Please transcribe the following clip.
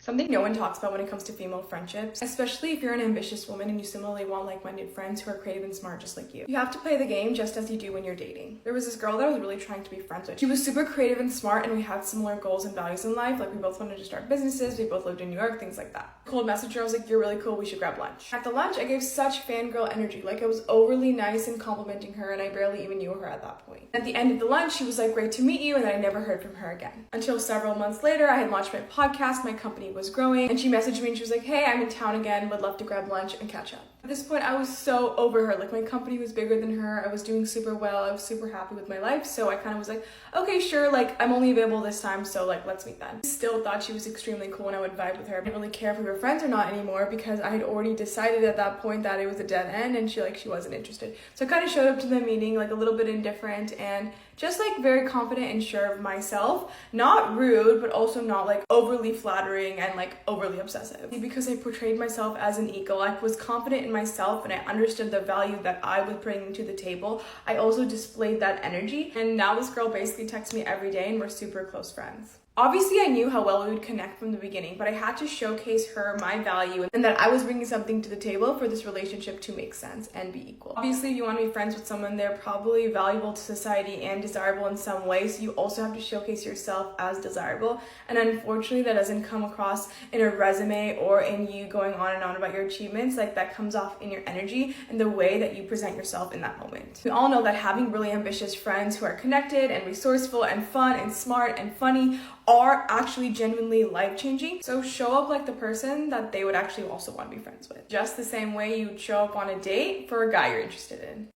Something no one talks about when it comes to female friendships, especially if you're an ambitious woman and you similarly want like-minded friends who are creative and smart just like you. You have to play the game just as you do when you're dating. There was this girl that I was really trying to be friends with. She was super creative and smart, and we had similar goals and values in life. Like, we both wanted to start businesses, we both lived in New York, things like that. Cold message her, I was like, you're really cool, we should grab lunch. At the lunch, I gave such fangirl energy. Like, I was overly nice and complimenting her, and I barely even knew her at that point. At the end of the lunch, she was like, great to meet you, and then I never heard from her again. Until several months later, I had launched my podcast, my company was growing, and she messaged me and she was like, hey, I'm in town again, would love to grab lunch and catch up. At this point, I was so over her. Like, my company was bigger than her, I was doing super well, I was super happy with my life, so I kind of was like, okay, sure, like, I'm only available this time, so like, let's meet then. I still thought she was extremely cool and I would vibe with her. I didn't really care if we were friends or not anymore because I had already decided at that point that it was a dead end and she wasn't interested. So I kind of showed up to the meeting like a little bit indifferent and just like very confident and sure of myself. Not rude, but also not like overly flattering and like overly obsessive. Because I portrayed myself as an equal, I was confident in myself and I understood the value that I was bringing to the table. I also displayed that energy, and now this girl basically texts me every day and we're super close friends. Obviously, I knew how well we would connect from the beginning, but I had to showcase her my value and that I was bringing something to the table for this relationship to make sense and be equal. Obviously, if you want to be friends with someone, they're probably valuable to society and desirable in some way, so you also have to showcase yourself as desirable. And unfortunately, that doesn't come across in a resume or in you going on and on about your achievements. Like, that comes off in your energy and the way that you present yourself in that moment. We all know that having really ambitious friends who are connected and resourceful and fun and smart and funny are actually genuinely life-changing. So show up like the person that they would actually also want to be friends with. Just the same way you'd show up on a date for a guy you're interested in.